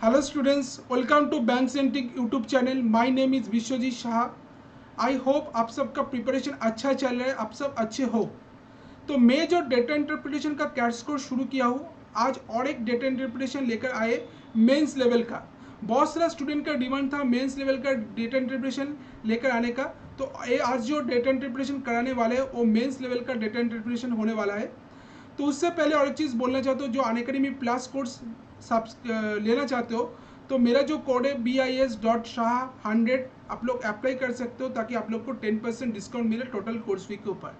Hello students, welcome to Banks and Tech YouTube channel. My name is Vishwajeet Shah. I hope आप सबका preparation अच्छा चल रहा है, आप सब अच्छे हो. तो मैं जो डेटा इंटरप्रिटेशन का कैट कोर्स शुरू किया हूँ, आज और एक डेटा इंटरप्रिटेशन लेकर आए मेंस लेवल का. बहुत सारा स्टूडेंट का डिमांड था मेंस लेवल का डेटा इंटरप्रिटेशन लेकर आने का. तो ये आज जो डेटा इंटरप्रिटेशन कराने वाले हैं वो मेंस लेवल का डेटा इंटरप्रिटेशन होने वाला है. तो उससे पहले और एक चीज़ बोलना चाहते हो, जो अनअकैडमी प्लस कोर्स लेना चाहते हो तो मेरा जो कोड है BIS.SHAH100 आप लोग अप्लाई कर सकते हो ताकि आप लोग को 10% डिस्काउंट मिले टोटल कोर्स फी के ऊपर.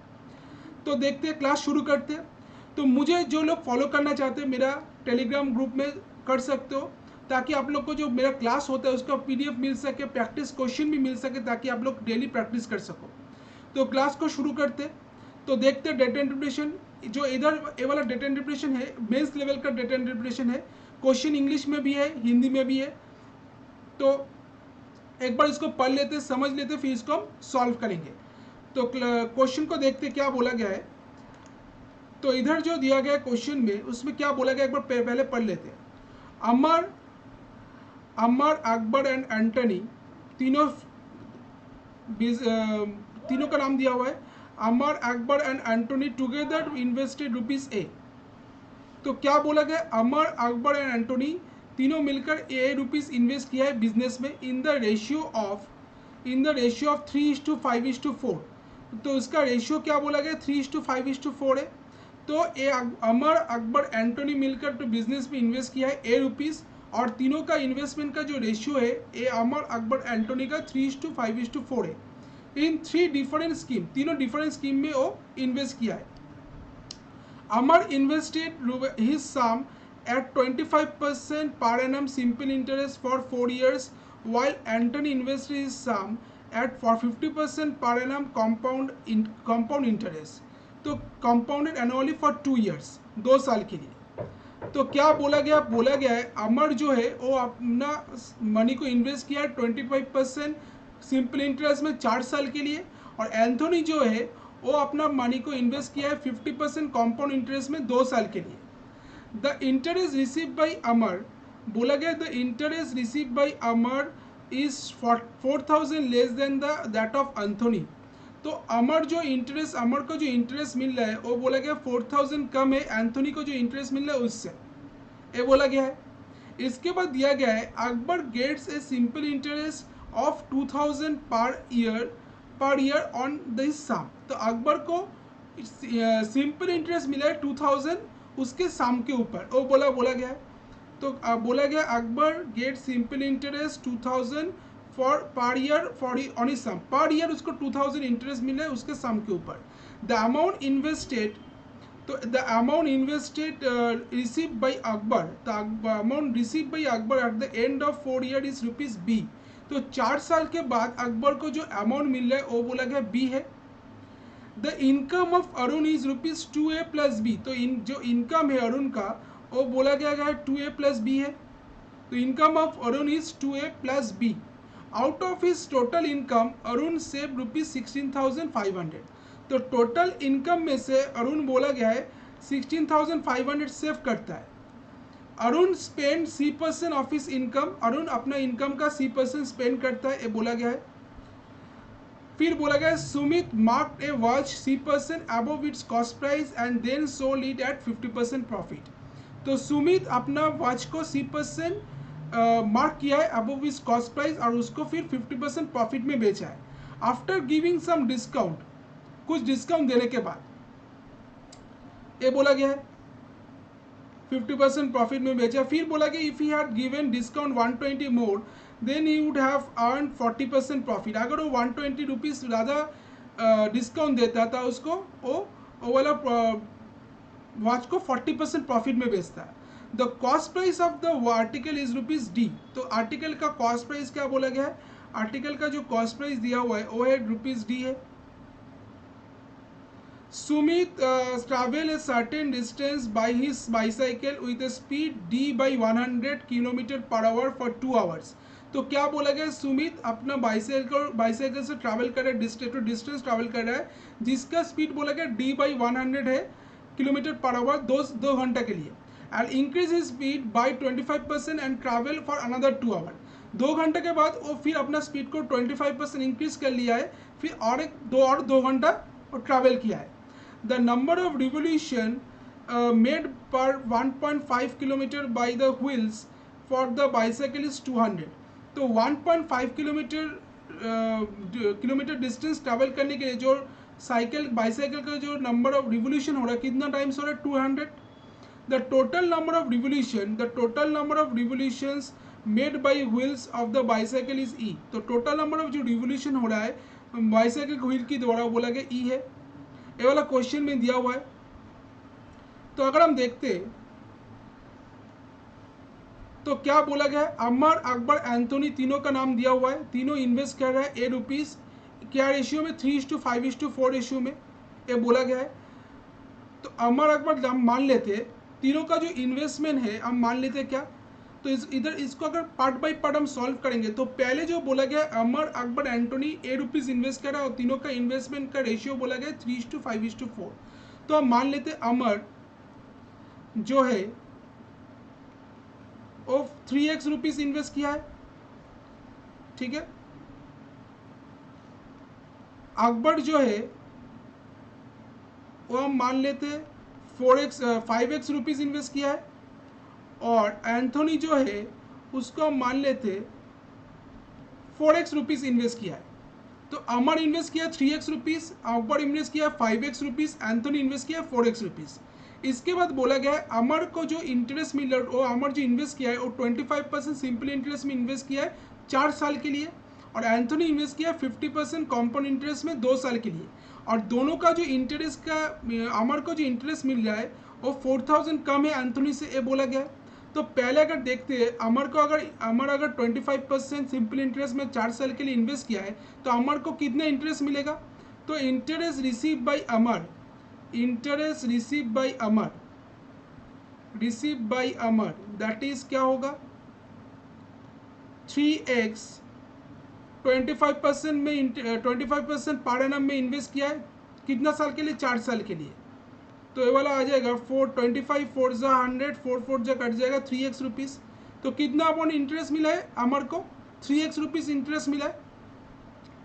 तो देखते हैं, क्लास शुरू करते हैं. तो मुझे जो लोग फॉलो करना चाहते हैं मेरा टेलीग्राम ग्रुप में कर सकते हो ताकि आप लोग को जो मेरा क्लास होता है उसका PDF मिल सके, प्रैक्टिस क्वेश्चन भी मिल सके ताकि आप लोग डेली प्रैक्टिस कर सको. तो क्लास को शुरू करते. तो देखते हैं डेटा इंटरप्रिटेशन. जो इधर ये वाला डेटा इंटरप्रिटेशन है मेंस लेवल का डेटा इंटरप्रिटेशन है. क्वेश्चन इंग्लिश में भी है, हिंदी में भी है. तो एक बार इसको पढ़ लेते, समझ लेते, फिर इसको हम सॉल्व करेंगे. तो क्वेश्चन को देखते क्या बोला गया है. तो इधर जो दिया गया क्वेश्चन में उसमें क्या बोला गया एक बार पहले पढ़ लेते हैं. अमर अकबर एंड एंटनी तीनों का नाम दिया हुआ है. Amar Akbar and Antony together invested ₹A. तो क्या बोला गया, अमर अकबर एंड एंटनी तीनों मिलकर ₹A इन्वेस्ट किया है बिजनेस में इन द रेशियो ऑफ 3:5:4. तो इसका रेशियो क्या बोला गया 3:5:4 है. तो अमर अकबर एंटनी मिलकर तो बिजनेस में इन्वेस्ट किया है ₹A और तीनों का इन्वेस्टमेंट का जो रेशियो है अमर अकबर एंटनी का 3:5:4 है. इन 3 डिफरेंट स्कीम, तीनों डिफरेंट स्कीम में वो इन्वेस्ट किया है. Amar invested his sum at 25% per annum simple interest for 4 years, while Anthony invested his sum at 50% per annum compound interest. तो compounded annually for 2 years, 2 साल के लिए. तो क्या बोला गया है अमर जो है वो अपना मनी को इन्वेस्ट किया 25% सिंपल इंटरेस्ट में 4 साल के लिए, और एंथोनी जो है वो अपना मनी को इन्वेस्ट किया है 50% कॉम्पाउंड इंटरेस्ट में 2 साल के लिए. द इंटरेस्ट रिसीव बाई अमर, बोला गया the interest receive by Amar is 4,000 less than that of Anthony. तो अमर को जो इंटरेस्ट मिल रहा है वो बोला गया 4,000 कम है एंथोनी को जो इंटरेस्ट मिल रहा है उससे, ये बोला गया है. इसके बाद दिया गया है Akbar gets a simple interest of 2,000 per year on this सम. तो अकबर को सिंपल इंटरेस्ट मिला है 2,000 उसके सम के ऊपर, वो बोला गया है. तो बोला गया Akbar gate simple interest 2,000 per year on his some. Per year उसको 2,000 इंटरेस्ट मिला है उसके सम के ऊपर. The amount invested receive by Akbar, the amount receive by Akbar at the end of 4 year is ₹B. तो 4 साल के बाद अकबर को जो अमाउंट मिल रहा है वो बोला गया B है. The income of Arun is ₹2A plus B. तो जो इनकम है अरुण का वो बोला गया है 2A प्लस B है. तो income of Arun is 2A plus B. Out of his total income Arun save ₹16,500. तो टोटल इनकम में से अरुण बोला गया है 16,500 सेव करता है. Arun spend C% of his income, Arun अपना इनकम का C% स्पेंड करता है, ये बोला गया है. फिर बोला गया Sumit marked a watch C% above its cost price and then sold it at 50% profit. तो सुमित अपना वॉच को C% मार्क किया है अबव इट्स कॉस्ट प्राइस और उसको फिर 50% प्रॉफिट में बेचा है. आफ्टर गिविंग सम डिस्काउंट, कुछ डिस्काउंट देने के बाद, ये बोला गया है 50% प्रॉफिट में बेचा. फिर बोला गया if he had given discount 120 more than he would have earn 40% profit. अगर वो 120 रुपीज़ ज़्यादा डिस्काउंट देता था उसको, वो वाला वॉच को 40% प्रॉफिट में बेचता है. The cost price of the article is ₹D. तो आर्टिकल का कॉस्ट प्राइस क्या बोला गया है, आर्टिकल का जो कॉस्ट प्राइस दिया हुआ है वो है ₹D है. Sumit travel a certain distance by his bicycle with a speed D by 100 km/h for 2 hours. तो क्या बोला गया, सुमित अपना बाइसाइकिल से ट्रैवल कर रहा है, डिस्टेंस ट्रैवल कर रहा है जिसका स्पीड बोला गया D by 100 है km/h 2 घंटा के लिए. And increase his speed by 25% and travel for another 2 hour. 2 घंटे के बाद वो फिर अपना स्पीड को 25% इंक्रीज कर लिया है, फिर और 2 घंटा वो ट्रैवल किया है। The number of revolution made पर 1.5 kilometre by the wheels for the bicycle is 200। तो 1.5 किलोमीटर डिस्टेंस ट्रैवल करने के लिए जो बाइसाइकिल का जो नंबर ऑफ रिवोल्यूशन हो रहा है, कितना टाइम्स हो रहा है, 200। The total number of revolutions made by wheels of the bicycle is E. तो टोटल नंबर ऑफ जो रिवोल्यूशन हो रहा है बाइसाइकिल व्हील की द्वारा बोला गया ई है। ये वाला क्वेश्चन में दिया हुआ है। तो अगर हम देखते तो क्या बोला गया है, अमर, अकबर, एंथोनी तीनों का नाम दिया हुआ है। तीनों इन्वेस्ट कर रहा है ए रुपीज़ क्या रेशियो में, 3:5:4 रेशियो में ये बोला गया है। तो अमर, अकबर हम मान लेते, तीनों का जो इन्वेस्टमेंट है हम मान लेते क्या, तो इधर इसको अगर पार्ट बाय पार्ट हम सॉल्व करेंगे तो पहले जो बोला गया अमर, अकबर, एंटोनी ए रुपीज़ इन्वेस्ट कर रहा है और तीनों का इन्वेस्टमेंट का रेशियो बोला गया 3:5:4। तो हम मान लेते अमर जो है वो 3x रुपीज़ इन्वेस्ट किया है, ठीक है। अकबर जो है वो हम मान लेते 5x रुपीज़ इन्वेस्ट किया है, और एंथोनी जो है उसको हम मान लेते 4x रुपीज़ इन्वेस्ट किया है। तो अमर इन्वेस्ट किया 3x रुपीज़, अकबर इन्वेस्ट किया 5x रुपीज़, एंथोनी इन्वेस्ट किया 4x रुपीज़। इसके बाद बोला गया है अमर को जो इंटरेस्ट मिल रहा है, वो अमर जो इन्वेस्ट किया है वो 25% सिंपल इंटरेस्ट में इन्वेस्ट किया है 4 साल के लिए, और एंथोनी इन्वेस्ट किया 50% कॉम्पाउंड इंटरेस्ट में 2 साल के लिए। और दोनों का जो इंटरेस्ट का, अमर को जो इंटरेस्ट मिल रहा है वो 4000 कम है एंथोनी से, ये बोला गया है। तो पहले अगर देखते हैं अमर अगर 25% सिंपल इंटरेस्ट में 4 साल के लिए इन्वेस्ट किया है तो अमर को कितना इंटरेस्ट मिलेगा। तो interest receive by Amar that is क्या होगा 3x 25% में 25% पर एनम में इन्वेस्ट किया है, कितना साल के लिए, 4 साल के लिए। तो ये वाला आ जाएगा 425 4 जा 100 4 4 जा कट जाएगा 3x रुपीज़। तो कितना अपन इंटरेस्ट मिला है अमर को, 3x रुपीज़ इंटरेस्ट मिला है।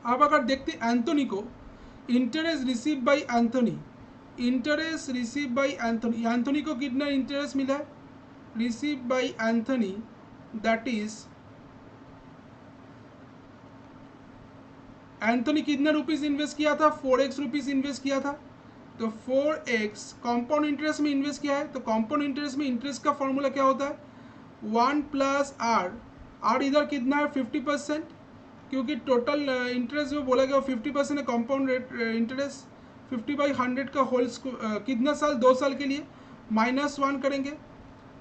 अब अगर देखते एंथोनी को, इंटरेस्ट रिसीव बाय एंथोनी को कितना इंटरेस्ट मिला है, receive by Anthony that is Anthony कितना रुपीज़ इन्वेस्ट किया था, 4x रुपीज़ इन्वेस्ट किया था। तो 4x कॉम्पाउंड इंटरेस्ट में इन्वेस्ट किया है। तो कॉम्पाउंड इंटरेस्ट में इंटरेस्ट का फॉर्मूला क्या होता है, 1 + r इधर कितना है 50%, क्योंकि टोटल इंटरेस्ट जो बोला गया 50% है कॉम्पाउंड रेट इंटरेस्ट, 50/100 का होल कितना साल, 2 साल के लिए, -1 करेंगे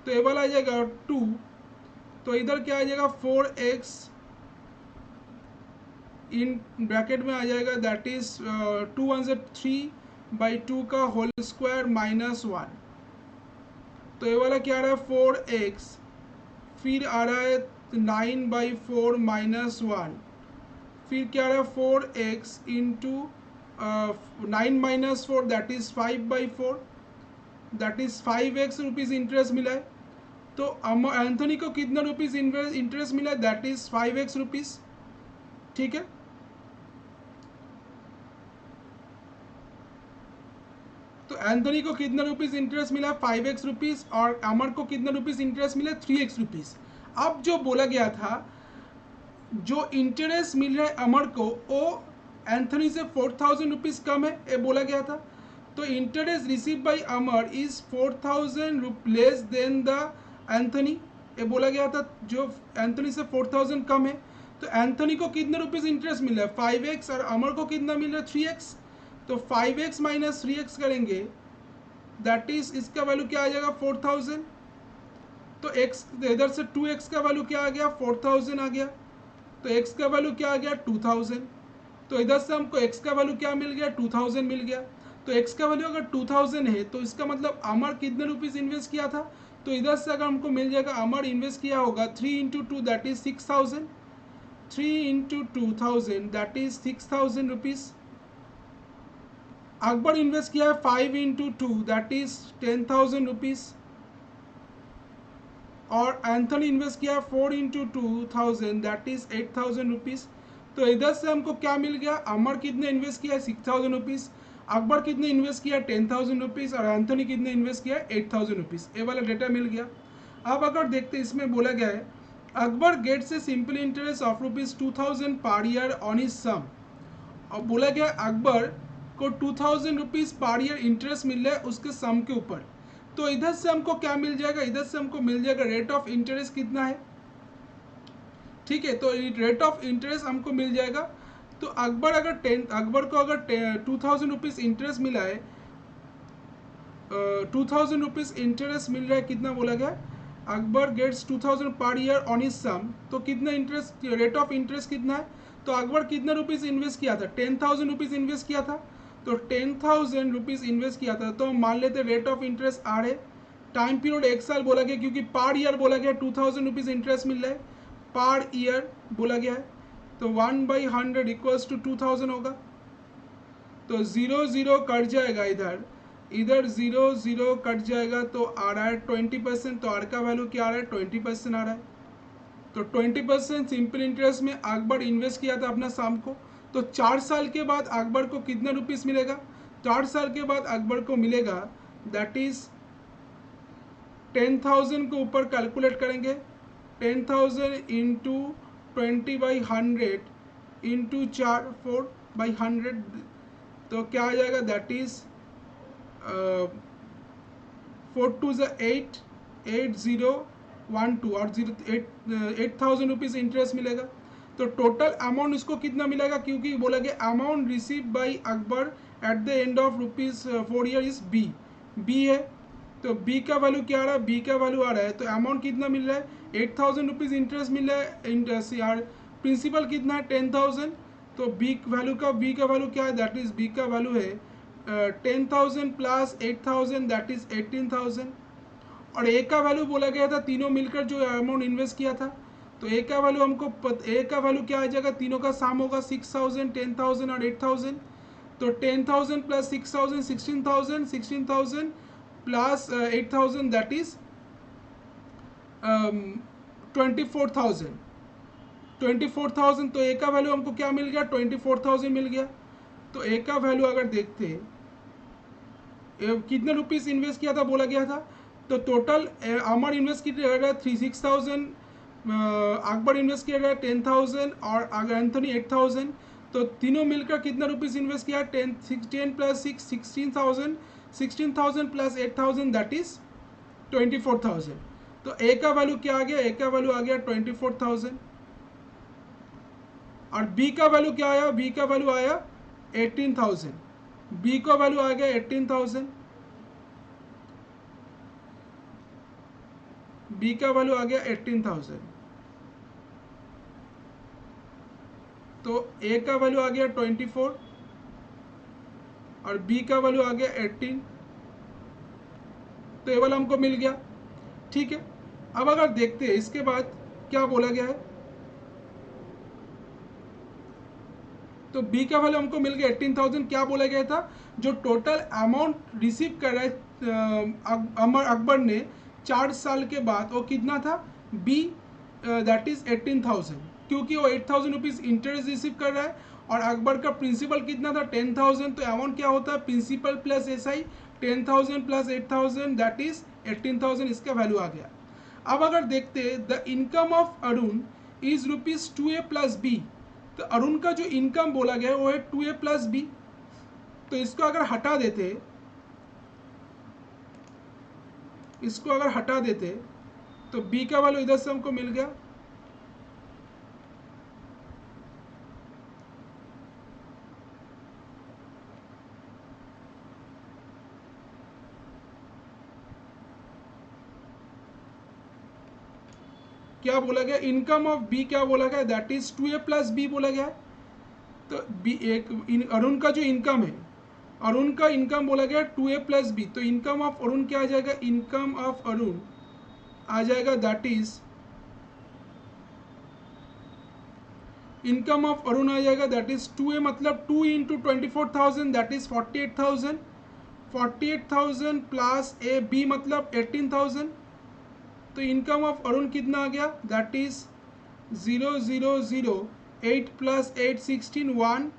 तो ये वाला आ जाएगा 2। तो इधर क्या आ जाएगा 4x इन ब्रैकेट में आ जाएगा दैट इज 2 1 3/2 का होल स्क्वायर -1। तो ये वाला क्या आ रहा है 4x, फिर आ रहा है 9/4 -1, फिर क्या आ रहा है 4x into 9 - 4 that is 5/4, that is 5x rupees interest मिला है। तो एंथोनी को कितना रुपीज़ इंटरेस्ट मिला है, दैट इज 5x रुपीज़, ठीक है। तो एंथोनी को कितना रुपीज़ इंटरेस्ट मिला, 5x रुपीज़, और अमर को कितना रुपीज़ इंटरेस्ट मिला, 3x रुपीज़। अब जो बोला गया था जो इंटरेस्ट मिल रहा है अमर को वो एंथोनी से 4000 रुपीज़ कम है, ये बोला गया था। तो interest receive by Amar is 4000 less than the Anthony, ये बोला गया था, जो एंथोनी से 4000 कम है। तो एंथोनी को कितना रुपीज़ इंटरेस्ट मिल रहा है, 5x, और अमर को कितना मिल रहा है, 3x। तो 5x - 3x करेंगे दैट इज इसका वैल्यू क्या आ जाएगा 4000। तो x इधर से 2x का वैल्यू क्या आ गया 4000 आ गया। तो x का वैल्यू क्या आ गया 2000। तो इधर से हमको x का वैल्यू क्या मिल गया 2000 मिल गया। तो x का वैल्यू अगर 2000 है तो इसका मतलब अमर कितने रुपीज़ इन्वेस्ट किया था। तो इधर से अगर हमको मिल जाएगा अमर इन्वेस्ट किया होगा 3 × 2 that is 6000, 3 × 2000 that is 6000 rupees. Akbar invest किया है 5 × 2 दैट इज 10,000 रुपीज़। और एंथनी इन्वेस्ट किया 4 इंटू 2000 दैट इज 8000 रुपीज़। तो इधर से हमको क्या मिल गया, अमर कितने इन्वेस्ट किया 6000 रुपीज़, अकबर कितने इन्वेस्ट किया 10,000 रुपीज़ और एंथनी कितने इन्वेस्ट किया 8000 रुपीज़। ये वाला डेटा मिल गया। अब अगर देखते इसमें बोला गया है Akbar gets a simple interest of ₹2000 per year on his सम। और बोला गया अकबर को 2000 रुपीज़ पर ईयर इंटरेस्ट मिल रहा है उसके सम के ऊपर। तो इधर से हमको क्या मिल जाएगा, इधर से हमको मिल जाएगा रेट ऑफ इंटरेस्ट कितना है। ठीक है, तो रेट ऑफ इंटरेस्ट हमको मिल जाएगा। तो अकबर को अगर 2000 रुपीज़ इंटरेस्ट मिला है, 2000 रुपीज़ इंटरेस्ट मिल रहा है, कितना बोला गया, Akbar gets 2000 per year on his सम। तो कितना इंटरेस्ट, रेट ऑफ इंटरेस्ट कितना है, तो अकबर कितना रुपीज़ इन्वेस्ट किया था 10,000 रुपीज़ इन्वेस्ट किया था। तो 10,000 रुपीज़ इन्वेस्ट किया था, तो हम मान लेते रेट ऑफ इंटरेस्ट आर है। टाइम पीरियड 1 साल बोला गया क्योंकि पर ईयर बोला गया 2000 रुपीज़ इंटरेस्ट मिल रहा है, पर ईयर बोला गया है। तो 1/100 इक्वल्स टू 2000 होगा। तो 0 0 कट जाएगा, इधर 0 0 कट जाएगा, तो आ रहा है 20%। तो आर का वैल्यू क्या आ रहा है 20% आ रहा है। तो 20% सिंपल इंटरेस्ट में अकबर इन्वेस्ट किया था अपना शाम को। तो 4 साल के बाद अकबर को कितना रुपीज़ मिलेगा, 4 साल के बाद अकबर को मिलेगा दैट इज 10,000 को ऊपर कैलकुलेट करेंगे, 10,000 इंटू 20/100 इंटू 4/100। तो क्या आ जाएगा दैट इज 4 2 8 8012 और 8,000 रुपीज़ इंटरेस्ट मिलेगा। तो टोटल अमाउंट इसको कितना मिलेगा, क्योंकि बोला गया amount receive by Akbar at the end of ₹4 year is B है। तो बी का वैल्यू क्या आ रहा है, बी का वैल्यू आ रहा है, तो अमाउंट कितना मिल रहा है 8,000 रुपीज़ इंटरेस्ट मिल रहा है, इंटरेस्ट यार प्रिंसिपल कितना है 10,000। तो बी का वैल्यू क्या है, दैट इज बी का वैल्यू है 10,000 प्लस 8,000 दैट इज 18,000। और ए का वैल्यू बोला गया था तीनों मिलकर जो अमाउंट इन्वेस्ट किया था। तो ए का वैल्यू ए का वैल्यू क्या आ जाएगा, तीनों का साम होगा 6,000 10,000 और 8,000। तो 10,000 प्लस 6,000 16,000, 16,000 प्लस 8,000 दैट इज 24,000। 24,000, तो ए का वैल्यू हमको क्या मिल गया 24,000 मिल गया। तो ए का वैल्यू अगर देखते कितने रुपीज़ इन्वेस्ट किया था बोला गया था, तो टोटल अमर इन्वेस्ट किया गया 6,000, अकबर इन्वेस्ट किया गया 10,000 और एंथनी 8,000। तो तीनों मिलकर कितना रुपीज़ इन्वेस्ट किया 10 प्लस 6 16,000, 16,000 प्लस 8,000 दैट इज 24,000। तो ए का वैल्यू क्या आ गया, ए का वैल्यू आ गया 24,000। और बी का वैल्यू क्या आया, बी का वैल्यू आया 18,000, बी का वैल्यू आ गया 18,000, बी का वैल्यू आ गया 18,000। तो ए का वैल्यू आ गया 24 और बी का वैल्यू आ गया 18। तो ये वाला हमको मिल गया। ठीक है, अब अगर देखते हैं इसके बाद क्या बोला गया है, तो बी का वैल्यू हमको मिल गया 18,000। क्या बोला गया था, जो टोटल अमाउंट रिसीव कर रहा है अकबर ने 4 साल के बाद वो कितना था, बी दैट इज 18,000, क्योंकि वो 8,000 रुपीज़ इंटरेस्ट रिसीव कर रहा है और अकबर का प्रिंसिपल कितना था 10,000। तो अमाउंट क्या होता है principal plus S I, 10,000 plus 8,000 that is 18,000, इसका वैल्यू आ गया। अब अगर देखते the income of Arun is ₹2A plus B. तो अरुण का जो इनकम बोला गया है वो है 2A प्लस बी। तो इसको अगर हटा देते तो बी का वैल्यू इधर से हमको मिल गया, क्या बोला गया, इनकम ऑफ बी क्या बोला गया that is 2A plus B बोला गया। तो बी एक अरुण का जो इनकम है, अरुण का इनकम बोला गया 2A प्लस बी। तो इनकम ऑफ अरुण क्या आ जाएगा, इनकम ऑफ अरुण आ जाएगा that is income of Arun आ जाएगा दैट इज 2A मतलब 2 into 24,000 that is 48,000 plus A B मतलब 18,000 तो इनकम ऑफ अरुण कितना आ गया, दैट इज 0008 प्लस 8 16 1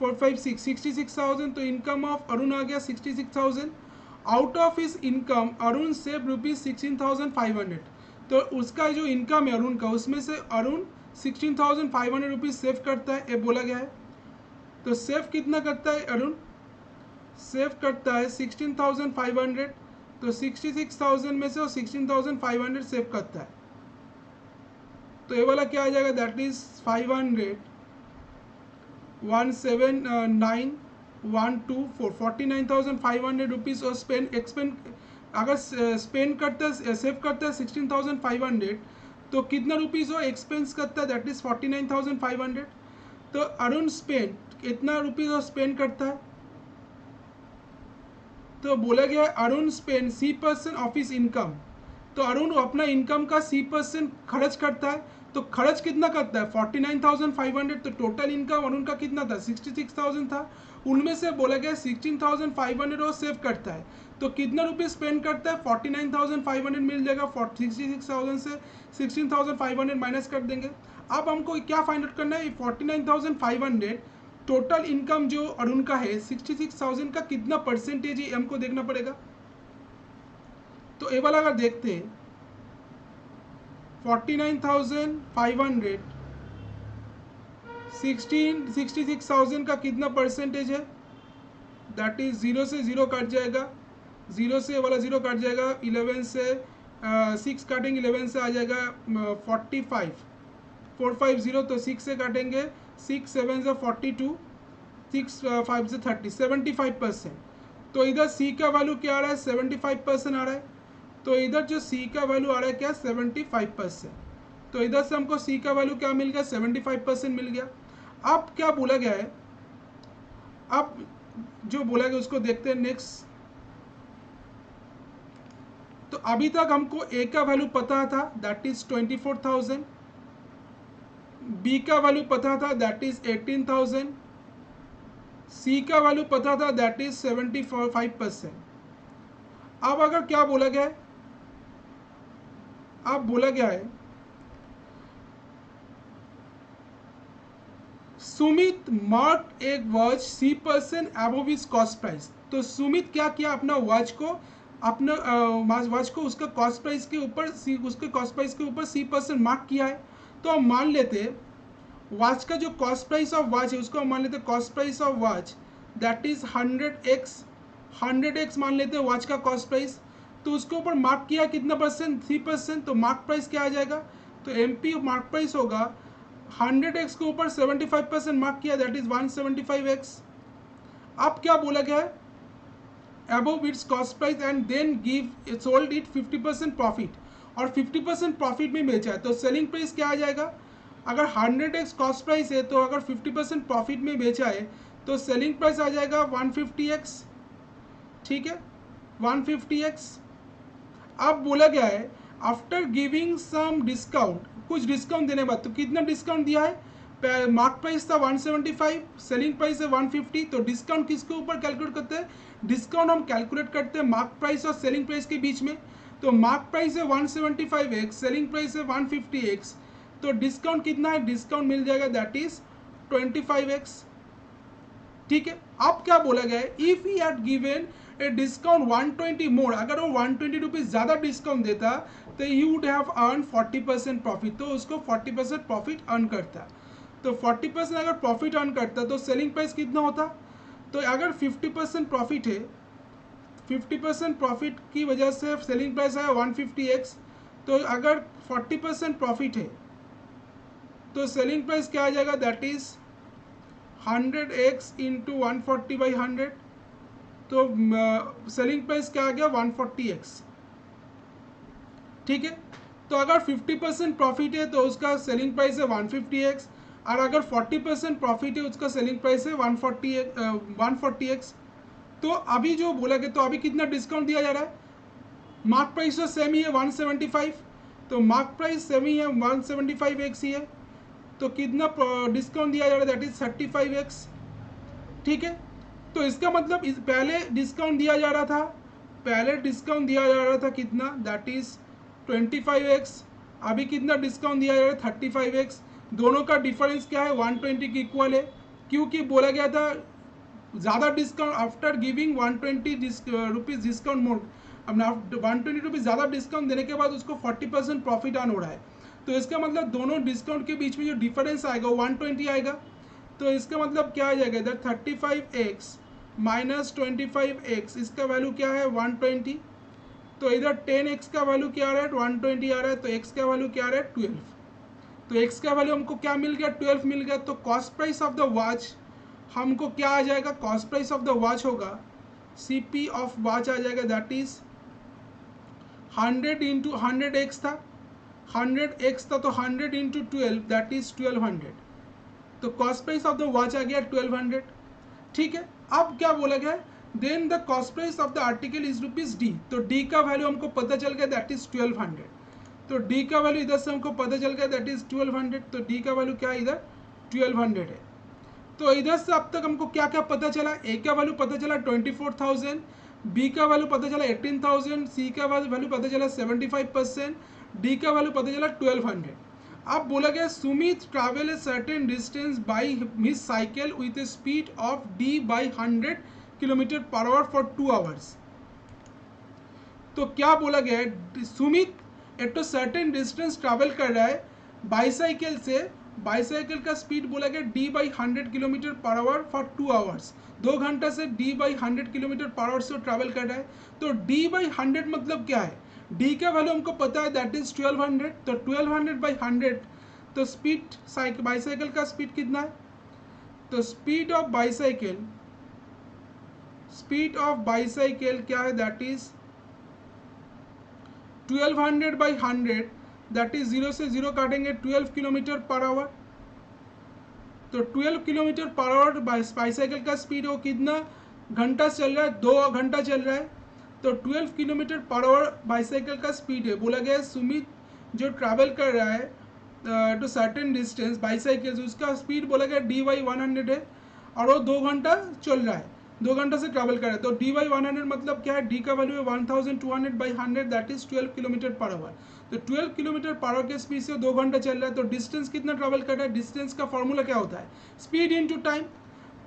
4 5 6 66,000। तो इनकम ऑफ अरुण आ गया 66,000। Out of his income Arun save rupees 16,500। तो उसका जो इनकम है अरुण का, उसमें से अरुण 16,500 रुपीज सेव करता है, ये बोला गया है। तो सेव कितना करता है अरुण, सेव करता है 16,500। तो 66,000 में से वो 16,500 सेव करता है। तो ये वाला क्या आ जाएगा, दैट इज 500 179,124 49,500 रुपीज और एक्सपेंड अगर स्पेंड करता है, सेव करता है 16,500, तो कितना रुपीज वो एक्सपेंस करता है, दैट इज 49,500। तो अरुण स्पेंड कितना रुपीज वो स्पेंड करता है, तो बोला गया Arun spend C% of his income. तो अरुण अपना इनकम का C% खर्च करता है। तो खर्च कितना करता है, 49,500। तो टोटल इनकम अरुण का कितना था, 66,000 था। उनमें से बोला गया 16,500 वो सेव करता है। तो कितना रुपये स्पेंड करता है, 49,500 मिल जाएगा। 66,000 से 16,500 माइनस कर देंगे। अब हमको क्या फाइंड आउट करना है, 49,500 टोटल इनकम जो अरुण का है 66,000 का कितना परसेंटेज है हमको देखना पड़ेगा। तो ये वाला अगर देखते हैं 49,500 66,000 का कितना परसेंटेज है, दैट इज 0 से 0 कट जाएगा, 0 से वाला 0 कट जाएगा, 11 से 6 काटेंगे, 11 से आ जाएगा 45 450। तो 6 से काटेंगे, 6 7 से 42, 6 5 से 30, 75%। तो इधर C का वैल्यू क्या आ रहा है, 75% आ रहा है। तो इधर जो C का वैल्यू आ रहा है क्या, 75%। तो इधर से हमको C का वैल्यू क्या मिल गया, 75% मिल गया। अब क्या बोला गया है, अब जो बोला गया उसको देखते हैं नेक्स्ट। तो अभी तक हमको A का वैल्यू पता था, दैट इज 24,000। B का वैल्यू पता था, दैट इज 18,000। C का वैल्यू पता था, दैट इज 75%। अब अगर क्या बोला गया है, अब बोला गया है सुमित मार्क एक watch C% above his cost price. तो सुमित क्या किया, अपना वॉच को उसका कॉस्ट प्राइस के ऊपर उसके कॉस्ट प्राइस के ऊपर C% मार्क किया है। तो हम मान लेते हैं वॉच का जो कॉस्ट प्राइस ऑफ वॉच है उसको हम मान लेते हैं cost price of watch, that is 100x मान लेते हैं वॉच का कॉस्ट प्राइस। तो उसके ऊपर मार्क किया कितना परसेंट, 3%। तो मार्क प्राइस क्या आ जाएगा, तो MP मार्क प्राइस होगा 100x के ऊपर 75% मार्क किया, दैट इज 175x। अब क्या बोला गया है, above its cost price and then give sold it 50% profit, और 50% प्रॉफिट में बेचा है। तो सेलिंग प्राइस क्या आ जाएगा, अगर 100x कॉस्ट प्राइस है तो अगर 50% प्रॉफिट में बेचा है तो सेलिंग प्राइस आ जाएगा 150x। ठीक है, 150x। अब बोला गया है आफ्टर गिविंग सम डिस्काउंट, कुछ डिस्काउंट देने बाद, तो कितना डिस्काउंट दिया है, मार्क प्राइस था 175, सेलिंग प्राइस है 150। तो डिस्काउंट किसके ऊपर कैलकुलेट करते हैं, डिस्काउंट हम कैलकुलेट करते हैं मार्क प्राइस और सेलिंग प्राइस के बीच में। तो मार्क प्राइस है 175x, सेलिंग प्राइस है 150x। तो डिस्काउंट कितना है, डिस्काउंट मिल जाएगा दैट इज 25x। ठीक है, अब क्या बोला गया है, if he had given a discount 120 मोर, अगर वो 120 रुपीज ज्यादा डिस्काउंट देता तो ही वुड हैव अर्न 40% प्रॉफिट। तो उसको 40% प्रॉफिट अर्न करता। तो 40% अगर प्रॉफिट अर्न करता तो सेलिंग प्राइस कितना होता, तो अगर 50% प्रॉफिट है, 50% प्रॉफिट की वजह से सेलिंग प्राइस है 150x। तो अगर 40% प्रॉफिट है तो सेलिंग प्राइस क्या आ जाएगा, दैट इज 100x इंटू 140/100। तो सेलिंग प्राइस क्या आ गया, 140x। ठीक है, तो अगर 50% प्रॉफिट है तो उसका सेलिंग प्राइस है 150x, और अगर 40% प्रॉफिट है उसका सेलिंग प्राइस है 140x। तो अभी जो बोला गया, तो अभी कितना डिस्काउंट दिया जा रहा है, मार्क प्राइस तो सेम ही है 175, तो मार्क प्राइस सेम ही है 175x ही है। तो कितना डिस्काउंट दिया जा रहा है, दैट इज 35x। ठीक है, तो इसका मतलब पहले डिस्काउंट दिया जा रहा था, कितना, दैट इज 25x, अभी कितना डिस्काउंट दिया जा रहा है 35x, दोनों का डिफरेंस क्या है 120 के इक्वल है, क्योंकि बोला गया था ज़्यादा discount after giving 120 rupees discount more, अब 120 रुपीज़ ज़्यादा डिस्काउंट देने के बाद उसको 40% प्रॉफिट ऑन हो रहा है, तो इसका मतलब दोनों डिस्काउंट के बीच में जो डिफरेंस आएगा वो 120 आएगा। तो इसका मतलब क्या आ जाएगा इधर 35x माइनस 25x, इसका वैल्यू क्या है 120, तो इधर 10x का वैल्यू क्या आ रहा है 120 आ रहा है, तो x का वैल्यू क्या आ रहा है 12, तो x का वैल्यू हमको क्या मिल गया 12 मिल गया। तो cost price of the watch हमको क्या आ जाएगा, cost price of the watch होगा CP ऑफ वॉच आ जाएगा दैट इज 100 इंटू 100x था, 100x था तो 100 इंटू 12 दैट इज 1200, तो cost price of the watch आ गया 1200। ठीक है, अब क्या बोला गया then the cost price of the article is ₹D, तो D का वैल्यू हमको पता चल गया दैट इज 1200, तो D का वैल्यू इधर से हमको पता चल गया दैट इज 1200, तो D का वैल्यू क्या है इधर 1200 है। तो इधर से अब तक हमको क्या क्या पता चला, A का वैल्यू पता चला 24,000, B का वैल्यू पता चला 18,000, C का वैल्यू पता चला 75%, D का वैल्यू पता चला 1200। अब बोला गया Sumit travel a certain distance by his cycle with A speed of D by 100 kilometre per hour for 2 hours. तो क्या बोला गया है, सुमित एक तो सर्टेन डिस्टेंस ट्रैवल कर रहा है बाईसाइकिल से, बाईसाइकिल का स्पीड बोला गया D by 100 kilometre per hour for 2 hours, 2 घंटा से D by 100 kilometre per hour से ट्रैवल कर रहा है। तो D बाई 100 मतलब क्या है, D का वैल्यू हमको पता है दैट इज 1200, तो 1200 बाई 100, तो स्पीड बाईसाइकिल का स्पीड कितना है, तो स्पीड ऑफ बाईसाइकिल क्या है that is 1200 by 100, that is 0 से 0 काटेंगे 12 किलोमीटर पर आवर, तो 12 किलोमीटर पर आवर बाईसाइकिल का स्पीड हो कितना घंटा चल रहा है, 2 घंटा चल रहा है, तो 12 किलोमीटर पर आवर बाईसाइकिल का स्पीड है। बोला गया सुमित जो ट्रैवल कर रहा है टू सर्टेन डिस्टेंस बाईसाइकिल, उसका स्पीड बोला गया D बाई 100 है और वो 2 घंटा चल रहा है, 2 घंटा से ट्रैवल कर रहा है, तो D बाई 100 मतलब क्या है, D का वैल्यू है 1200 by 100 that is 12 kilometre per hour, तो 12 किलोमीटर पर आवर के स्पीड से 2 घंटा चल रहा है, तो डिस्टेंस कितना ट्रैवल कर रहा है, डिस्टेंस का फॉर्मूला क्या होता है स्पीड इनटू टाइम,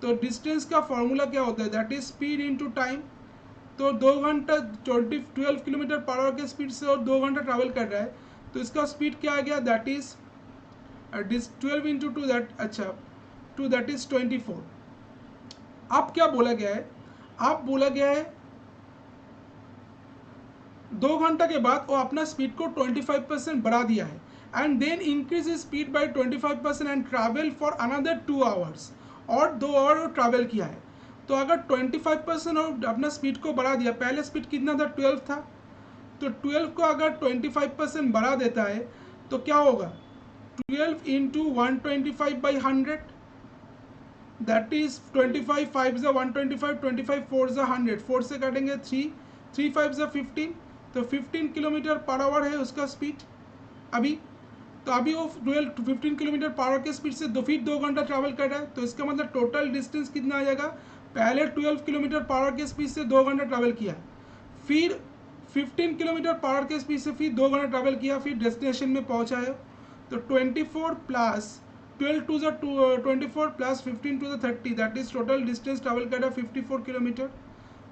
तो डिस्टेंस का फॉर्मूला क्या होता है that is speed into time, तो 2 घंटा 12 किलोमीटर पर आवर के स्पीड से और 2 घंटा ट्रैवल कर रहा है, तो इसका स्पीड क्या आ गया दैट इज 12 इंटू 2 दैट अच्छा 2 दैट इज 24। अब क्या बोला गया है, अब बोला गया है 2 घंटा के बाद वो अपना स्पीड को 25% बढ़ा दिया है and then increase speed by 25% and travel for another 2 hours, और 2 आवर ट्रैवल किया है। तो अगर 25% और अपना स्पीड को बढ़ा दिया, पहले स्पीड कितना था 12 था, तो 12 को अगर 25% बढ़ा देता है तो क्या होगा 12 इंटू 125 बाई 100 दैट इज 25 5 ज़ा 125, 25 4 ज़ा 100, 4 से काटेंगे 3, 3 5 ज़ा 15, तो 15 किलोमीटर पर आवर है उसका स्पीड अभी, तो अभी वो 15 किलोमीटर पर आवर के स्पीड से फिर 2 घंटा ट्रैवल कर रहा है, तो इसका मतलब टोटल डिस्टेंस कितना आ जाएगा, पहले 12 किलोमीटर पर आवर के स्पीड से 2 घंटा ट्रैवल किया, फिर 15 किलोमीटर पर आवर के स्पीड से फिर 2 घंटा ट्रैवल किया, फिर डेस्टिनेशन में पहुंचा है, तो 24 प्लस 12 टू ज़ा 24 प्लस 15 टू ज़ा 30 that is total distance travel कर रहा है 54 किलोमीटर।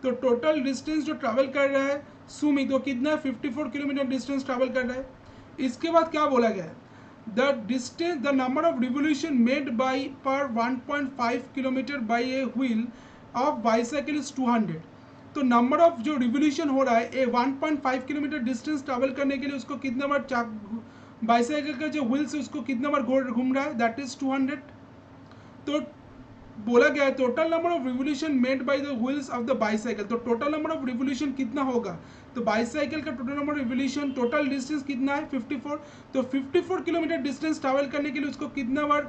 तो टोटल डिस्टेंस जो ट्रैवल कर रहा है सुमित वो कितना है 54 किलोमीटर डिस्टेंस ट्रैवल कर रहा है। इसके बाद क्या बोला गया है, the distance the number of revolution made by पर 1.5 kilometre by a wheel of bicycle is 200, तो नंबर ऑफ जो रिवोल्यूशन हो रहा है ए 1.5 किलोमीटर डिस्टेंस ट्रैवल करने के लिए उसको कितना बार बाईसाइकिल का जो व्हील्स है उसको कितना बार घूम रहा है दैट इज 200। तो बोला गया है total number of revolution made by the wheels of the bicycle, तो टोटल नंबर ऑफ रिवोल्यूशन कितना होगा, तो बाईसाइकिल का total number of revolution total distance कितना है 54, तो 54 किलोमीटर डिस्टेंस ट्रैवल करने के लिए उसको कितना बार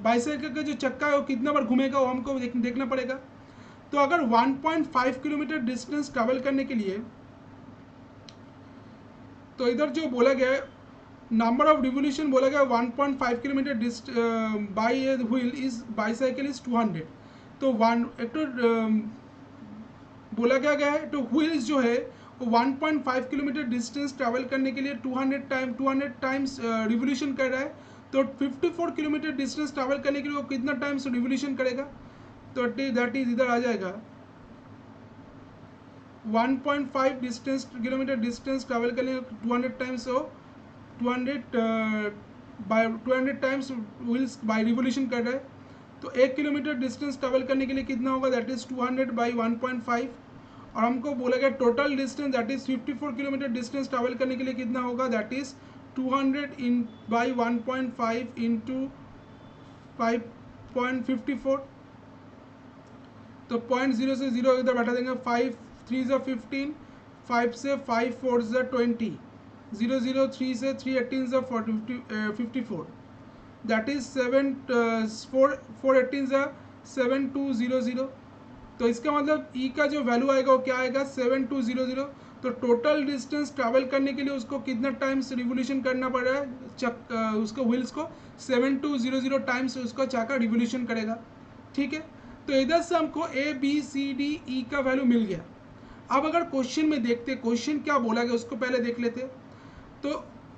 बाईसाइकिल का जो चक्का है वो कितना बार घूमेगा वो हमको देखना पड़ेगा। तो अगर 1.5 किलोमीटर डिस्टेंस ट्रैवल करने के लिए, तो इधर जो बोला गया है नंबर ऑफ रिवोल्यूशन बोला गया 1.5 kilometre by a wheel is bicycle is 200, तो एक तो बोला गया है तो व्हील्स जो है 1.5 किलोमीटर डिस्टेंस ट्रैवल करने के लिए 200 टाइम्स रिवोल्यूशन कर रहा है, तो 54 किलोमीटर डिस्टेंस ट्रैवल करने के लिए वो कितना टाइम्स रिवोल्यूशन करेगा? तो दैट इज इधर आ जाएगा 1.5 किलोमीटर डिस्टेंस ट्रैवल करने 200 टाइम्स, हो 200 टाइम्स व्हील्स बाय रिवोल्यूशन कर रहा है, तो 1 किलोमीटर डिस्टेंस ट्रैवल करने के लिए कितना होगा? दैट इज 200 बाई 1.5, और हमको बोला गया total distance that is 54 kilometre distance travel करने के लिए कितना होगा? That is 200 in by 1.5 into 5.54, तो 0.0 से 0 इधर बैठा देंगे, 5 3 से 15, 5 से 5 4 से 20, 0 0 3 से 3 18 से 54, दैट इज 7 4 18 से 7200, तो इसका मतलब ई का जो वैल्यू आएगा वो क्या आएगा? 7200। तो टोटल डिस्टेंस ट्रैवल करने के लिए उसको कितना टाइम्स रिवोल्यूशन करना पड़ रहा है? उसको व्हील्स को 7200 टाइम्स उसका चाका रिवोल्यूशन करेगा। ठीक है, तो इधर से हमको A B C D E का वैल्यू मिल गया। अब अगर क्वेश्चन में देखते क्वेश्चन क्या बोला गया उसको पहले देख लेते। तो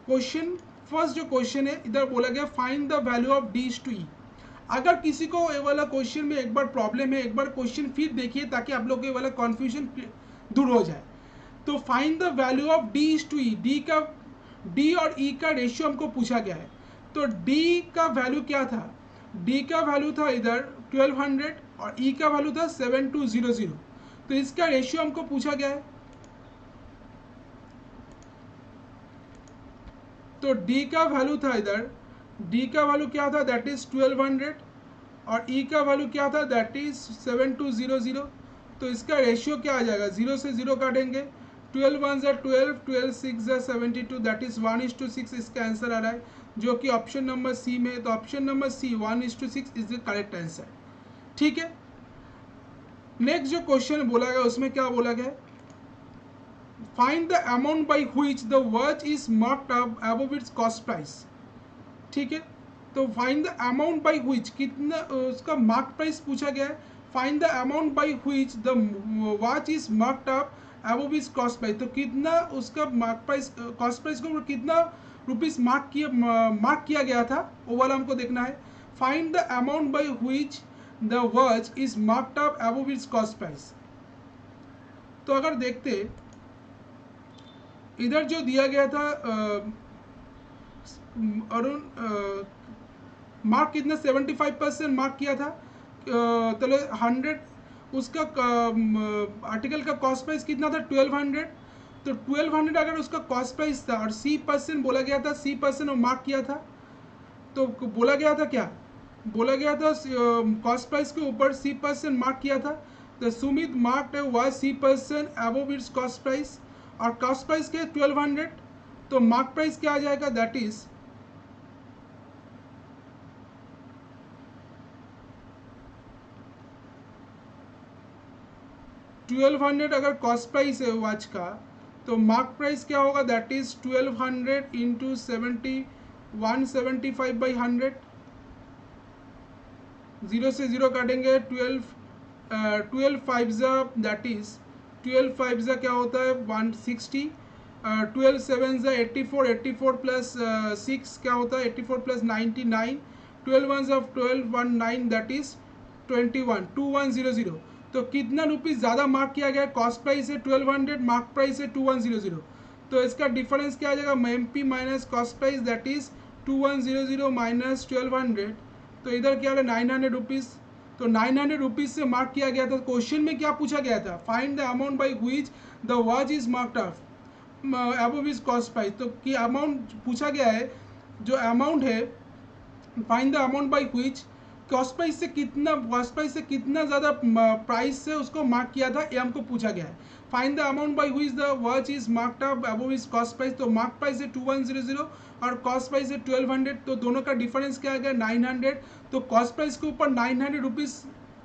क्वेश्चन फर्स्ट जो क्वेश्चन है इधर बोला गया find the value of D to E. अगर किसी को ये वाला क्वेश्चन में एक बार प्रॉब्लम है, एक बार क्वेश्चन फिर देखिए ताकि आप लोग को ये वाला कन्फ्यूजन दूर हो जाए। तो find the value of D to E, D और ई का रेशियो हमको पूछा गया है। तो डी का वैल्यू क्या था? डी का वैल्यू था इधर 1200 और ई का वैल्यू था 7200, तो इसका रेशियो हमको पूछा गया है। तो डी का वैल्यू था इधर, डी का वैल्यू क्या था? दैट इज 1200 और ई का वैल्यू क्या था? That is 7200। तो इसका रेशियो क्या आ जाएगा? 0 से 0 काटेंगे, 12 1 ज़ा 12, 12 6 ज़ा 72, दैट इज 1:6 इसका आंसर आ रहा है, जो कि ऑप्शन नंबर सी में है। तो option number C 1:6 is the correct answer. ठीक है, नेक्स्ट जो क्वेश्चन बोला गया उसमें क्या बोला गया? Find the amount by which the watch is marked up above its cost price. ठीक है, तो find the amount by which, कितना उसका मार्क प्राइस पूछा गया है। Find the amount by which the watch is marked up above its cost price, तो कितना उसका मार्क प्राइस, कॉस्ट प्राइस को कितना रुपीस मार्क किया गया था वो वाला हमको देखना है। Find the amount by which the watch is marked up above its cost price. तो अगर देखते इधर जो दिया गया था अरुण, मार्क कितना 75% मार्क किया था, चलो 100 उसका आर्टिकल का कॉस्ट प्राइस कितना था? 1200। तो 1200 अगर उसका कॉस्ट प्राइस था और C% बोला गया था, C% वो मार्क किया था, तो बोला गया था क्या? बोला गया था कॉस्ट प्राइस के ऊपर C% मार्क किया था। तो Sumit marked was C% above its cost price, और कॉस्ट प्राइस के 1200, तो मार्क प्राइस क्या आ जाएगा? दैट इज 1200 अगर कॉस्ट प्राइस है वॉच का, तो मार्क प्राइस क्या होगा? दैट इज 1200 इंटू 175 बाई 100, 0 से 0 काटेंगे, 12 5 ज़ा दैट इज 12 5 ज़ा क्या होता है? 160, 12 7 ज़ा 84, 84 प्लस 6 क्या होता है? 84 प्लस 99, 12 1 ज़ा 12 19 दैट इज 21, 2100। तो कितना रुपीस ज़्यादा मार्क किया गया? कॉस्ट प्राइस है 1200, मार्क प्राइस है 2100, तो इसका डिफरेंस क्या आ जाएगा? MP minus cost price that is 2100 minus 1200, तो इधर क्या है? 900 रुपीज़। तो 900 रुपीज़ से मार्क किया गया था। क्वेश्चन में क्या पूछा गया था? Find the amount by which the watch is marked of above its cost price. तो कि अमाउंट पूछा गया है, जो अमाउंट है find the amount by which cost price से कितना ज़्यादा प्राइस से उसको मार्क किया था, ये हमको पूछा गया है। Find the amount by which the watch is marked up above its cost price, तो मार्क प्राइस है 2100 और कॉस्ट प्राइस है 1200, तो दोनों का डिफरेंस क्या आ गया? 900। तो कॉस्ट प्राइस के ऊपर 900 रुपीज़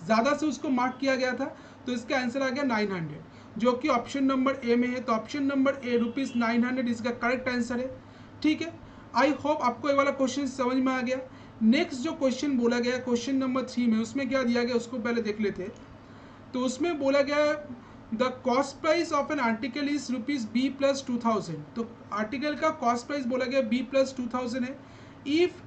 ज़्यादा से उसको मार्क किया गया था, तो इसका आंसर आ गया 900, जो कि ऑप्शन नंबर ए में है। तो ऑप्शन नंबर ए ₹900 इसका करेक्ट आंसर है। ठीक है, आई होप आपको ये वाला क्वेश्चन समझ में आ गया। नेक्स्ट जो क्वेश्चन बोला गया क्वेश्चन नंबर 3 में, उसमें क्या दिया गया उसको पहले देख लेते हैं। तो उसमें बोला गया the cost price of an article is rupees B plus 2000। तो आर्टिकल का कॉस्ट प्राइस बोला गया बी प्लस 2000 है। If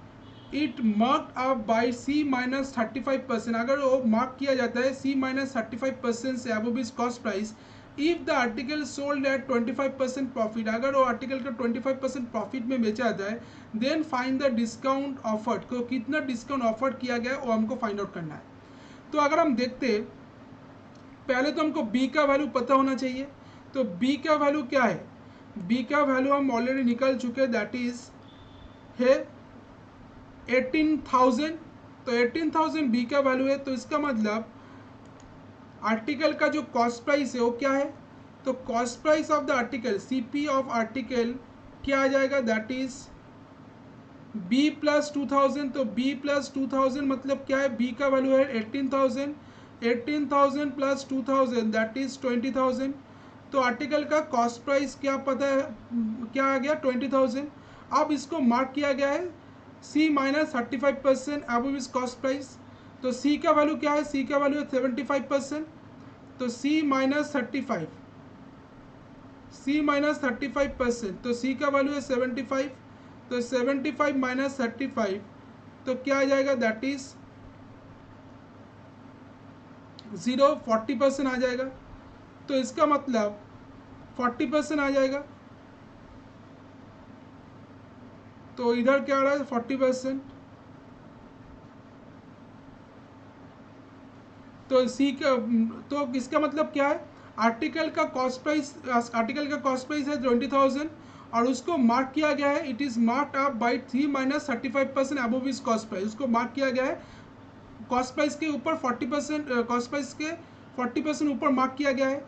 it mark up by C minus 35%, अगर वो मार्क किया जाता है सी माइनस 35% से above is cost price, if the article sold at 25% profit, अगर वो आर्टिकल का 25% प्रॉफिट में बेचा जाता है, then find the discount offered, को कितना डिस्काउंट ऑफर किया गया है वो हमको फाइंड आउट करना है। तो अगर हम देखते, पहले तो हमको बी का वैल्यू पता होना चाहिए। तो बी का वैल्यू क्या है, बी का वैल्यू हम ऑलरेडी निकल चुके, दैट इज है 18,000। तो 18,000 बी का वैल्यू है। तो इसका मतलब आर्टिकल का जो कॉस्ट प्राइस है वो क्या है, तो cost price of the article, CP of article क्या आ जाएगा, दैट इज बी प्लस 2000। तो बी प्लस 2000 मतलब क्या है, बी का वैल्यू है 18,000, 18,000 प्लस 2000 दैट इज 20,000। तो आर्टिकल का कॉस्ट प्राइस क्या पता है, क्या आ गया 20,000। अब इसको मार्क किया गया है C minus 35% above is cost price. तो सी का वैल्यू क्या है, सी का वैल्यू है 75%। तो सी माइनस 35, सी माइनस 35%, तो सी का वैल्यू है 75। तो 75 माइनस 35 तो क्या आ जाएगा, दैट इज 0, 40% आ जाएगा। तो इसका मतलब 40% आ जाएगा। तो इधर क्या आ रहा है 40%। तो सी का, तो इसका मतलब क्या है, आर्टिकल का कॉस्ट प्राइस, आर्टिकल का कॉस्ट प्राइस है 20,000 और उसको मार्क किया गया है, it is marked up by 3 minus 35% above is cost price. उसको मार्क किया गया है कॉस्ट प्राइस के ऊपर 40%, कॉस्ट प्राइस के 40% ऊपर मार्क किया गया है।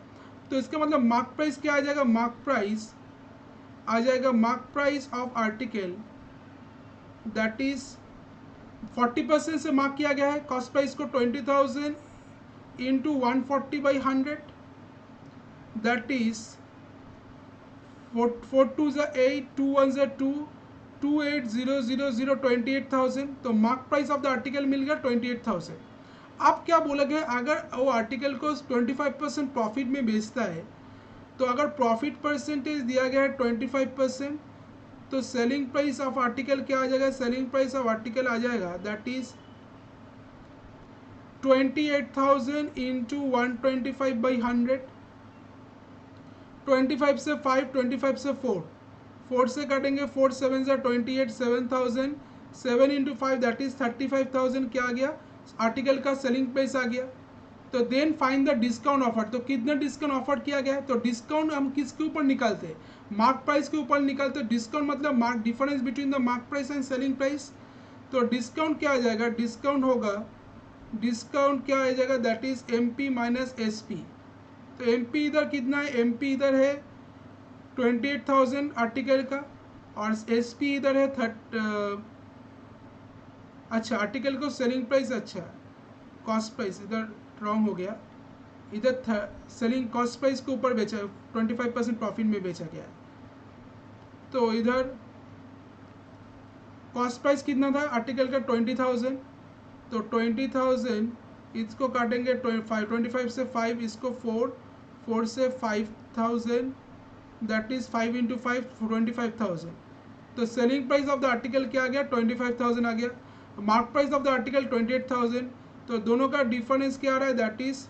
तो इसका मतलब मार्क प्राइस क्या आ जाएगा, मार्क प्राइस आ जाएगा, mark price of article that is 40% से मार्क किया गया है कॉस्ट प्राइस को 20,000 इंटू 140/100 दैट इज 4 2 8, 2 1 2, 28,000 28,000। तो mark price of the article मिल गया 28,000। अब क्या बोला गया, अगर वो आर्टिकल को 25% प्रॉफिट में बेचता है, तो अगर प्रॉफिट परसेंटेज दिया गया है 25%, तो सेलिंग प्राइस ऑफ आर्टिकल क्या आ जाएगा, सेलिंग प्राइस ऑफ आर्टिकल आ जाएगा दैट इज 28,000 इंटू 125/100। 25 से 5, 25 से 4, 4 से काटेंगे 4 7 से 28, 7,000, 7 इंटू 5 दैट इज 35,000 क्या आ गया, आर्टिकल का सेलिंग प्राइस आ गया। तो then find the discount offer, तो कितना डिस्काउंट ऑफर किया गया है, तो डिस्काउंट हम किसके ऊपर निकालते हैं, मार्क प्राइस के ऊपर निकालते हैं। डिस्काउंट मतलब mark difference between the mark price and selling price. तो डिस्काउंट क्या आ जाएगा, डिस्काउंट होगा, डिस्काउंट क्या आ जाएगा, that is M P minus S P. तो एम पी इधर कितना है, एम पी इधर है 28,000 आर्टिकल का, और एस पी इधर है अच्छा आर्टिकल को सेलिंग प्राइस, अच्छा कॉस्ट प्राइस इधर रॉन्ग हो गया, इधर सेलिंग कॉस्ट प्राइस के ऊपर बेचा, 25% प्रॉफिट में बेचा गया है। तो इधर कॉस्ट प्राइस कितना था आर्टिकल का 20,000। तो 20,000 इसको काटेंगे 25 से 5, इसको 4, 4 से 5,000 दैट इज 5 इंटू 5 25,000। तो selling price of the article क्या आ गया 25,000 आ गया, mark price of the article 28,000। तो दोनों का डिफरेंस क्या आ रहा है, दैट इज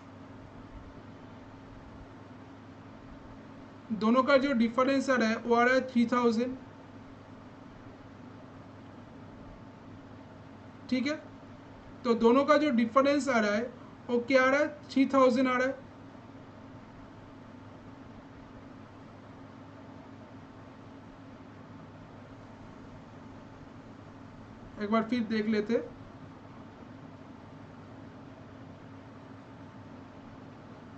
दोनों का जो डिफरेंस आ रहा है वो आ रहा है 3,000। ठीक है, तो दोनों का जो डिफरेंस आ रहा है वो क्या आ रहा है 3,000 आ रहा है। एक बार फिर देख लेते,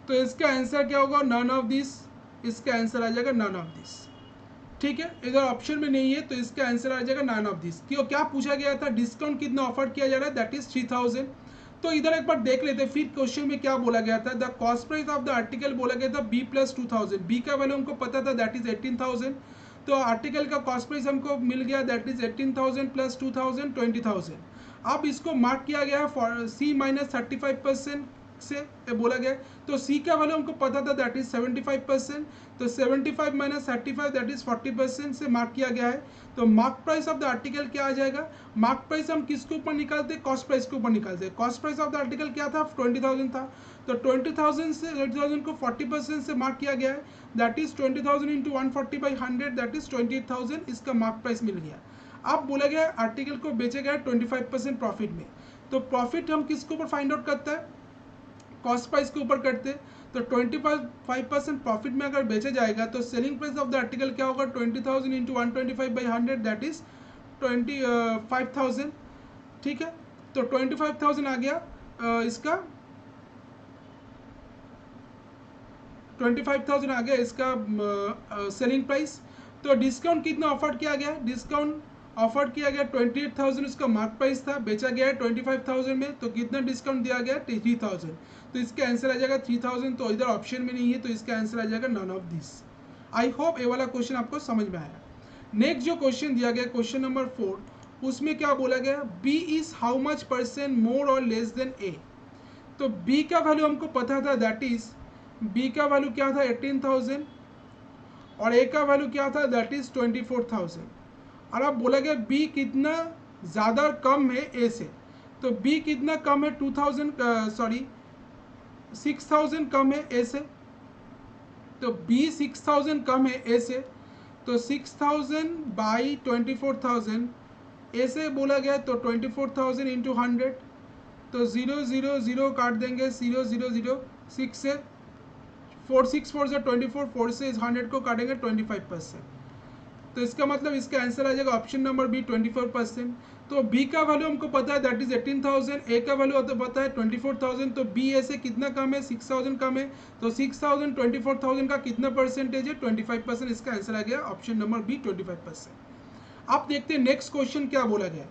तो इसका आंसर क्या होगा, नन ऑफ दिस, इसका आंसर आ जाएगा नन ऑफ दिस। ठीक है, इधर ऑप्शन में नहीं है तो इसका आंसर आ जाएगा नन ऑफ दिस। क्यों, क्या पूछा गया था, डिस्काउंट कितना ऑफर किया जा रहा है, दैट इज 3,000। तो इधर एक बार देख लेते, फिर क्वेश्चन में क्या बोला गया था, the cost price of the article बोला गया था बी प्लस 2,000, बी का वैल्यू हमको पता था दैट इज 18,000। तो आर्टिकल का कॉस्ट प्राइस हमको मिल गया दैट इज 18,000 प्लस 2,000 20,000। अब इसको मार्क किया गया है सी माइनस 35%, से बोला गया। तो सी का वैल्यू हमको पता था दैट इज 75%, तो 75 माइनस 35 दैट इज 40% से मार्क किया गया है। तो mark price of the article क्या आ जाएगा, मार्क प्राइस हम किसके ऊपर निकालते हैं, कॉस्ट प्राइस के ऊपर निकालते हैं। Cost price of the article क्या था, 20,000 था, तो 20,000 से 80,000 को 40% से मार्क किया गया है, that is 20,000 into 140/100 that is 28,000, इसका मार्क प्राइस मिल गया। अब बोला गया आर्टिकल को बेचा गया 25% प्रॉफिट में। तो प्रॉफिट हम किसके ऊपर फाइंड आउट करते हैं, कॉस्ट प्राइस के ऊपर करते। तो 25% प्रॉफिट में अगर बेचा जाएगा तो selling price of the article क्या होगा, 20,000 इंटू 125/100 दैट इज 25,000। ठीक है, तो 25,000 आ गया इसका 25,000 आ गया इसका सेलिंग प्राइस। तो डिस्काउंट कितना ऑफर किया गया, डिस्काउंट ऑफर किया गया 28,000 उसका मार्क प्राइस था, बेचा गया है 25,000 में, तो कितना डिस्काउंट दिया गया 3,000। तो इसका आंसर आ जाएगा 3,000, तो इधर ऑप्शन में नहीं है, तो इसका आंसर आ जाएगा none of this. I hope ये वाला क्वेश्चन आपको समझ में आया। नेक्स्ट जो क्वेश्चन दिया गया क्वेश्चन नंबर 4, उसमें क्या बोला गया, B is how much percent more और लेस देन ए। तो बी का वैल्यू हमको पता था दैट इज, बी का वैल्यू क्या था 18,000 और ए का वैल्यू क्या था दैट इज 24,000। और अब बोला गया बी कितना ज़्यादा कम है ए से, तो बी कितना कम है 6,000 कम है ए से, तो बी 6,000 कम है ए से, तो 6,000 बाई 24,000 ए से बोला गया तो 24,000 इंटू 100, तो 0 0 0 काट देंगे, 0 0 0 6 से 4 6 4 से 24, 4 से इस 100 को काटेंगे 25%, तो इसका मतलब इसका आंसर आ जाएगा ऑप्शन नंबर बी 24%। तो बी का वैल्यू हमको पता है दैट इज 18,000, ए का वैल्यू तो पता है 24,000, तो बी ए से कितना कम है 6,000 कम है, तो 6,000 24,000 का कितना परसेंटेज है 25%, इसका आंसर आ गया ऑप्शन नंबर बी 25%। अब देखते हैं नेक्स्ट क्वेश्चन क्या बोला गया।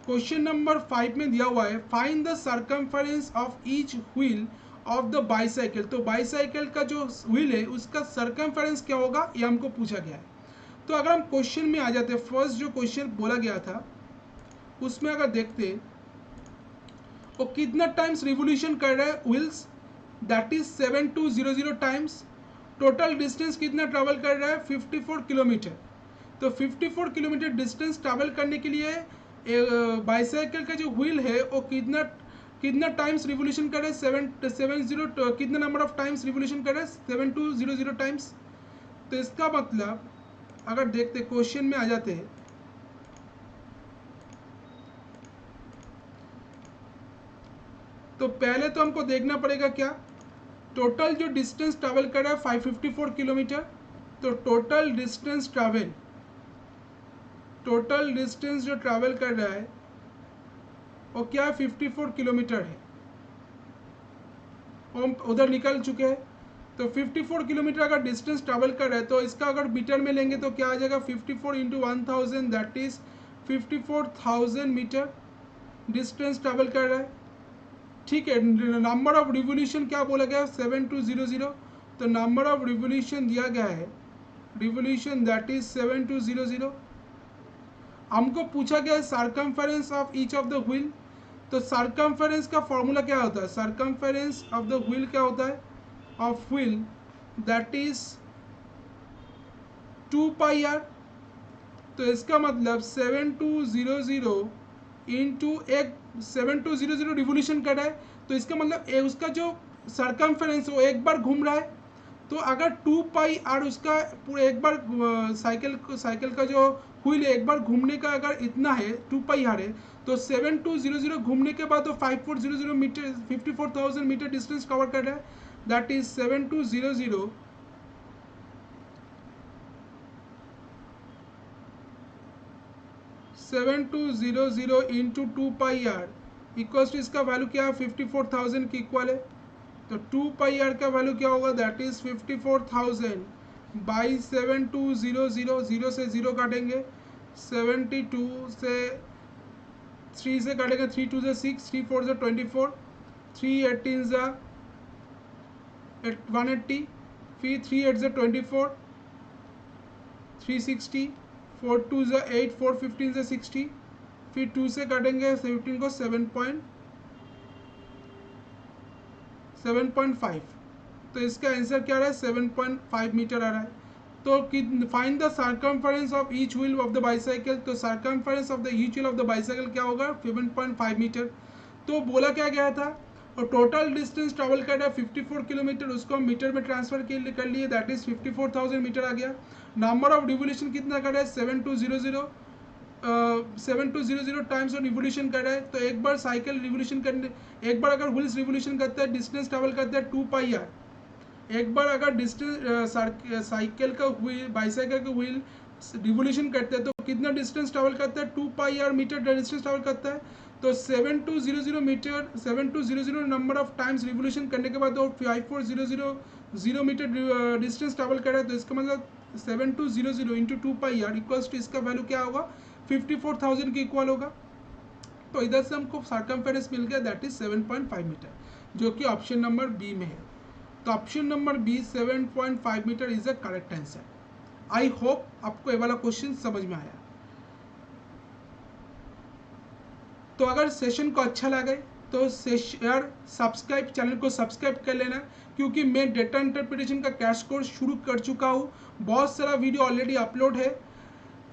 क्वेश्चन नंबर 5 में दिया हुआ है find the circumference of each wheel of the bicycle. तो बाईसाइकिल का जो व्हील है उसका सर्कमफेरेंस क्या होगा ये हमको पूछा गया है। तो अगर हम क्वेश्चन में आ जाते हैं, फर्स्ट जो क्वेश्चन बोला गया था उसमें अगर देखते वो कितना टाइम्स रिवोल्यूशन कर रहा है wheels, that is 7200 times. Total distance कितना ट्रैवल कर रहा है 54 किलोमीटर। तो 54 किलोमीटर डिस्टेंस ट्रैवल करने के लिए बाईसाइकिल का जो व्हील है वो कितना टाइम्स रिवोल्यूशन कर रहा है 770 कितना नंबर ऑफ टाइम्स रिवोल्यूशन कर रहा है 7200 टाइम्स। तो इसका मतलब अगर देखते क्वेश्चन में आ जाते हैं तो पहले तो हमको देखना पड़ेगा क्या, टोटल जो डिस्टेंस ट्रैवल कर रहा है 554 किलोमीटर। तो टोटल डिस्टेंस जो ट्रैवल कर रहा है वो क्या है 54 किलोमीटर है, हम उधर निकल चुके हैं। तो 54 किलोमीटर अगर डिस्टेंस ट्रैवल कर रहा है तो इसका अगर मीटर में लेंगे तो क्या आ जाएगा 54 into 1000 that is 54,000 metre distance travel कर रहा है। ठीक है, नंबर ऑफ रिवोल्यूशन क्या बोला गया 7200, तो नंबर ऑफ रिवोल्यूशन दिया गया है रिवोल्यूशन दैट इज 7200। हमको पूछा गया है circumference of each of the wheel. तो सर्कमफेरेंस का फॉर्मूला क्या होता है, सर्कमफेरेंस ऑफ द व्हील क्या होता है of wheel that is 2πr। तो इसका मतलब 7200 इंटू एक 7200 रिवोल्यूशन कर रहा है, तो इसका मतलब उसका जो सर्कमफेरेंस वो एक बार घूम रहा है। तो अगर 2πr उसका पूरा एक बार साइकिल का जो व्हील एक बार घूमने का अगर इतना है 2πr है, तो 7200 घूमने के बाद तो 5400 मीटर 54,000 मीटर डिस्टेंस कवर कर रहा है, that is 7200 into 2πr equals to इसका वैल्यू क्या है 54,000 की इक्वल है। तो 2πr का वैल्यू क्या होगा दैट इज 54,000 बाई 7200, 0 से 0 काटेंगे, 72 से 3 से काटेंगे, 3 2 से 6, 3 4 से 24, 3 18 से 180, फिर 3 8 से 24, 360, 4 2 से 8, 4 15 से 60, फिर 2 से काटेंगे 15 को 7.5, तो इसका आंसर क्या आ रहा है 7.5 मीटर आ रहा है। तो find the circumference of each wheel of the bicycle, तो circumference of the each wheel of the bicycle क्या होगा 7.5 मीटर। तो बोला क्या गया था, और टोटल डिस्टेंस ट्रेवल कर रहा है 54 किलोमीटर, उसको हम मीटर में ट्रांसफर कर लिए, दैट इज 54,000 मीटर आ गया। नंबर ऑफ रिवोल्यूशन कितना कर रहा है 7200 टाइम्स और रिवोल्यूशन कर रहा है। तो एक बार साइकिल रिवोल्यूशन करने, एक बार अगर व्हील्स रिवोल्यूशन करता है डिस्टेंस ट्रेवल करता है 2πr, एक बार अगर डिस्टेंस साइकिल का व्हील बाइसाइकिल का व्हील रिवोल्यूशन करते हैं तो कितना डिस्टेंस ट्रेवल करता है 2πr मीटर डिस्टेंस ट्रेवल करता है। तो 7200 metre 7200 number of times revolution करने के बाद वो 5400 मीटर डिस्टेंस ट्रेवल कर रहा है। तो इसका मतलब 7200 इंटू 2πr इक्वल्स टू इसका वैल्यू क्या होगा 54,000 के इक्वल होगा। तो इधर से हमको सर्कमफेरेंस मिल गया, दैट इज 7.5 मीटर, जो कि ऑप्शन नंबर बी में है। तो option number B 7.5 metre is the correct answer. I hope आपको ये वाला क्वेश्चन समझ में आया। तो अगर सेशन को अच्छा लगे तो शेयर सब्सक्राइब, चैनल को सब्सक्राइब कर लेना, क्योंकि मैं डेटा इंटरप्रिटेशन का क्रैश कोर्स शुरू कर चुका हूँ। बहुत सारा वीडियो ऑलरेडी अपलोड है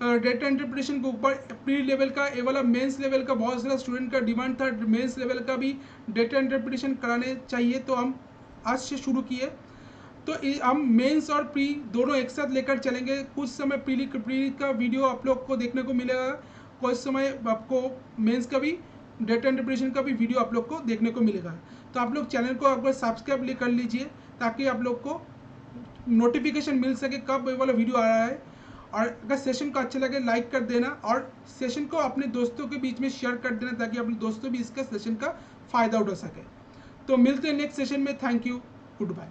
डेटा इंटरप्रिटेशन के ऊपर। प्री लेवल का, ये वाला मेंस लेवल का बहुत सारा स्टूडेंट का डिमांड था, मेंस लेवल का भी डेटा इंटरप्रिटेशन कराने चाहिए, तो हम आज से शुरू किए। तो हम मेंस और प्री दोनों एक साथ लेकर चलेंगे। कुछ समय प्री का वीडियो आप लोग को देखने को मिलेगा, कुछ समय आपको मेंस का भी डेटा इंटरप्रिटेशन का भी वीडियो आप लोग को देखने को मिलेगा। तो आप लोग चैनल को अगर सब्सक्राइब कर लीजिए, ताकि आप लोग को नोटिफिकेशन मिल सके कब ये वाला वीडियो आ रहा है। और अगर सेशन को अच्छा लगे लाइक कर देना, और सेशन को अपने दोस्तों के बीच में शेयर कर देना, ताकि अपने दोस्तों भी इसका सेशन का फ़ायदा उठा सके। तो मिलते हैं नेक्स्ट सेशन में। Thank you, good bye.